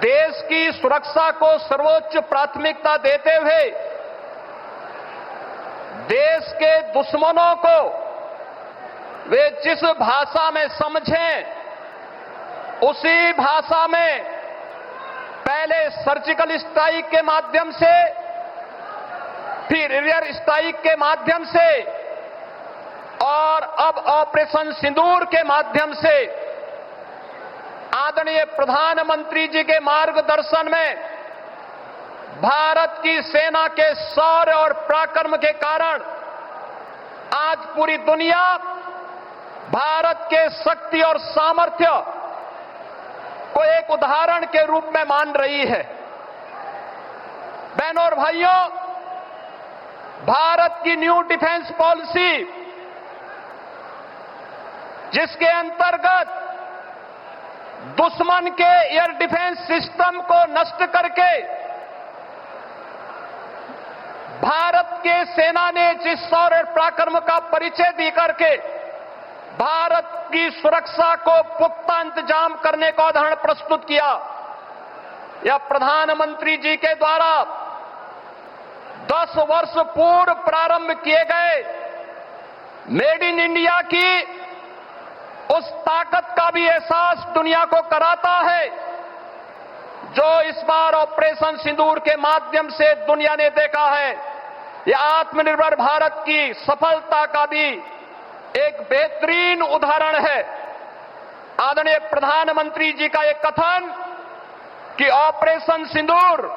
देश की सुरक्षा को सर्वोच्च प्राथमिकता देते हुए देश के दुश्मनों को वे जिस भाषा में समझें उसी भाषा में पहले सर्जिकल स्ट्राइक के माध्यम से, फिर एरियर स्ट्राइक के माध्यम से और अब ऑपरेशन सिंदूर के माध्यम से आदरणीय प्रधानमंत्री जी के मार्गदर्शन में भारत की सेना के शौर्य और पराक्रम के कारण आज पूरी दुनिया भारत के शक्ति और सामर्थ्य को एक उदाहरण के रूप में मान रही है। बहनों और भाइयों, भारत की न्यू डिफेंस पॉलिसी, जिसके अंतर्गत दुश्मन के एयर डिफेंस सिस्टम को नष्ट करके भारत के सेना ने जिस शौर्य पराक्रम का परिचय दी करके भारत की सुरक्षा को पुख्ता इंतजाम करने का उदाहरण प्रस्तुत किया, यह प्रधानमंत्री जी के द्वारा 10 वर्ष पूर्व प्रारंभ किए गए मेड इन इंडिया की उस ताकत का भी एहसास दुनिया को कराता है जो इस बार ऑपरेशन सिंदूर के माध्यम से दुनिया ने देखा है। यह आत्मनिर्भर भारत की सफलता का भी एक बेहतरीन उदाहरण है। आदरणीय प्रधानमंत्री जी का एक कथन कि ऑपरेशन सिंदूर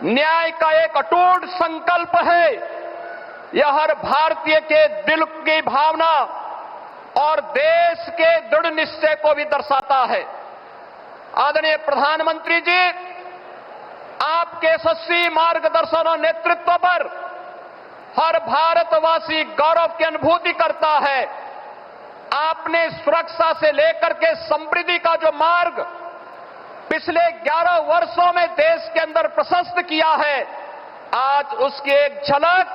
न्याय का एक अटूट संकल्प है, यह हर भारतीय के दिल की भावना और देश के दृढ़ निश्चय को भी दर्शाता है। आदरणीय प्रधानमंत्री जी, आपके यशस्वी मार्गदर्शन और नेतृत्व पर हर भारतवासी गौरव की अनुभूति करता है। आपने सुरक्षा से लेकर के समृद्धि का जो मार्ग पिछले 11 वर्षों में देश के अंदर प्रशस्त किया है, आज उसकी एक झलक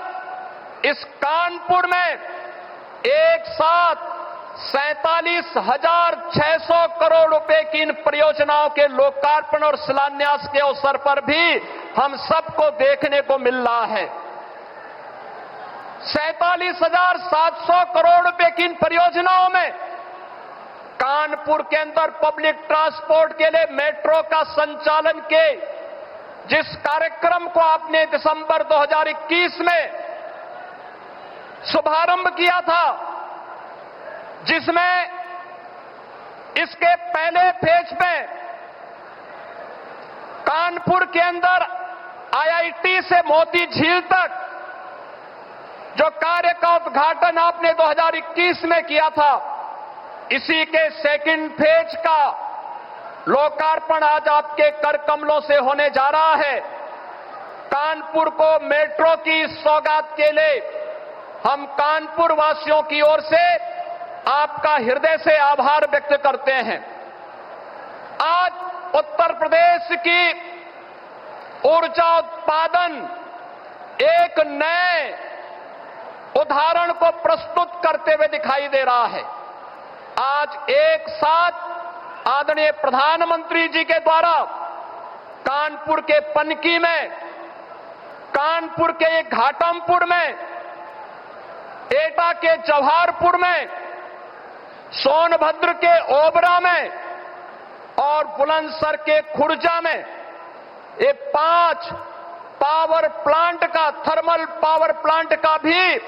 इस कानपुर में एक साथ 47,600 करोड़ रुपए की इन परियोजनाओं के लोकार्पण और शिलान्यास के अवसर पर भी हम सबको देखने को मिल रहा है। 47,700 करोड़ रुपए की इन परियोजनाओं में कानपुर के अंदर पब्लिक ट्रांसपोर्ट के लिए मेट्रो का संचालन के जिस कार्यक्रम को आपने दिसंबर 2021 में शुभारंभ किया था, जिसमें इसके पहले फेज में कानपुर के अंदर आईआईटी से मोती झील तक जो कार्य का उद्घाटन आपने 2021 में किया था, इसी के सेकंड फेज का लोकार्पण आज आपके कर कमलों से होने जा रहा है। कानपुर को मेट्रो की सौगात के लिए हम कानपुर वासियों की ओर से आपका हृदय से आभार व्यक्त करते हैं। आज उत्तर प्रदेश की ऊर्जा उत्पादन एक नए उदाहरण को प्रस्तुत करते हुए दिखाई दे रहा है। आज एक साथ आदरणीय प्रधानमंत्री जी के द्वारा कानपुर के पनकी में, कानपुर के घाटमपुर में, एटा के जवाहरपुर में, सोनभद्र के ओबरा में और बुलंदशहर के खुर्जा में ये 5 पावर प्लांट का, थर्मल पावर प्लांट का भी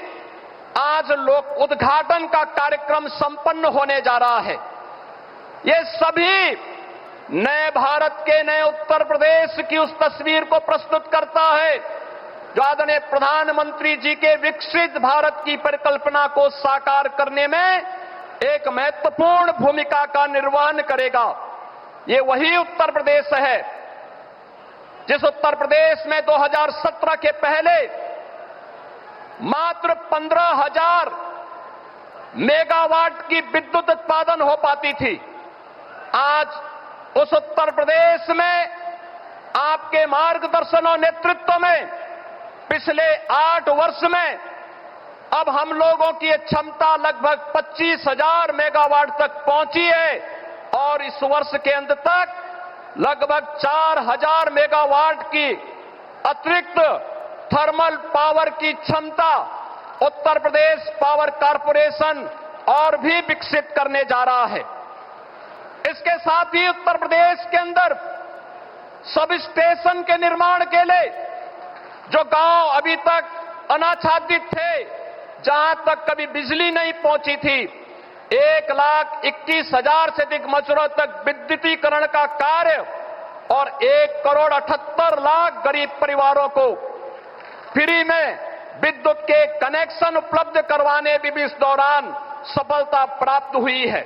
आज लोक उद्घाटन का कार्यक्रम संपन्न होने जा रहा है। ये सभी नए भारत के, नए उत्तर प्रदेश की उस तस्वीर को प्रस्तुत करता है जो आदरणीय प्रधानमंत्री जी के विकसित भारत की परिकल्पना को साकार करने में एक महत्वपूर्ण भूमिका का निर्वहन करेगा। ये वही उत्तर प्रदेश है जिस उत्तर प्रदेश में 2017 के पहले मात्र 15,000 मेगावाट की विद्युत उत्पादन हो पाती थी। आज उस उत्तर प्रदेश में आपके मार्गदर्शन और नेतृत्व में पिछले 8 वर्ष में अब हम लोगों की क्षमता लगभग 25,000 मेगावाट तक पहुंची है और इस वर्ष के अंत तक लगभग 4000 मेगावाट की अतिरिक्त थर्मल पावर की क्षमता उत्तर प्रदेश पावर कॉरपोरेशन और भी विकसित करने जा रहा है। इसके साथ ही उत्तर प्रदेश के अंदर सब स्टेशन के निर्माण के लिए जो गांव अभी तक अनाच्छादित थे, जहां तक कभी बिजली नहीं पहुंची थी, 1,21,000 से अधिक मजदूरों तक विद्युतीकरण का कार्य और 1,78,00,000 गरीब परिवारों को फ्री में विद्युत के कनेक्शन उपलब्ध करवाने में भी इस दौरान सफलता प्राप्त हुई है।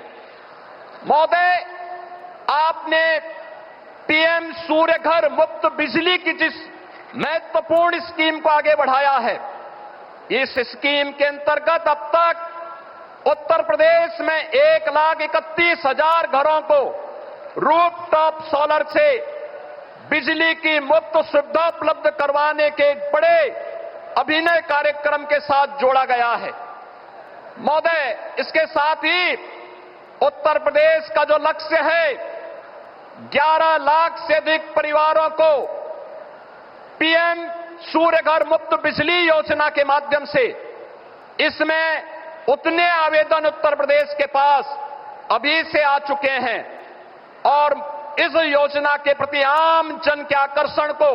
महोदय, आपने पीएम सूर्य घर मुफ्त बिजली की जिस महत्वपूर्ण स्कीम को आगे बढ़ाया है, इस स्कीम के अंतर्गत अब तक उत्तर प्रदेश में 1,31,000 घरों को रूफटॉप सोलर से बिजली की मुफ्त सुविधा उपलब्ध करवाने के एक बड़े अभिनव कार्यक्रम के साथ जोड़ा गया है। महोदय, इसके साथ ही उत्तर प्रदेश का जो लक्ष्य है 11 लाख से अधिक परिवारों को पीएम सूर्य घर मुफ्त बिजली योजना के माध्यम से, इसमें उतने आवेदन उत्तर प्रदेश के पास अभी से आ चुके हैं और इस योजना के प्रति आम जन के आकर्षण को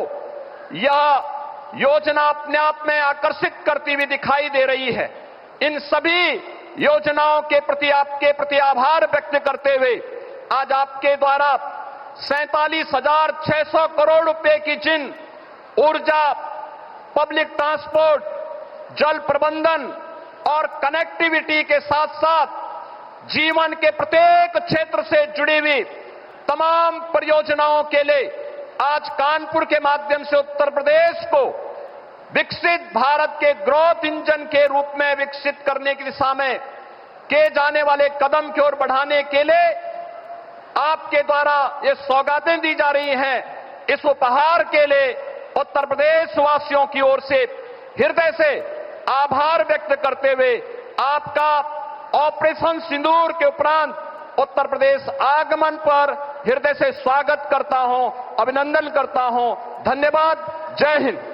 यह योजना अपने आप में आकर्षित करती हुई दिखाई दे रही है। इन सभी योजनाओं के प्रति आपके प्रति आभार व्यक्त करते हुए आज आपके द्वारा 47,600 करोड़ रुपए की जिन ऊर्जा, पब्लिक ट्रांसपोर्ट, जल प्रबंधन और कनेक्टिविटी के साथ साथ जीवन के प्रत्येक क्षेत्र से जुड़ी हुई तमाम परियोजनाओं के लिए आज कानपुर के माध्यम से उत्तर प्रदेश को विकसित भारत के ग्रोथ इंजन के रूप में विकसित करने की दिशा में किए जाने वाले कदम की ओर बढ़ाने के लिए आपके द्वारा ये सौगातें दी जा रही हैं। इस उपहार के लिए उत्तर प्रदेश वासियों की ओर से हृदय से आभार व्यक्त करते हुए आपका ऑपरेशन सिंदूर के उपरांत उत्तर प्रदेश आगमन पर हृदय से स्वागत करता हूं, अभिनंदन करता हूं। धन्यवाद। जय हिंद।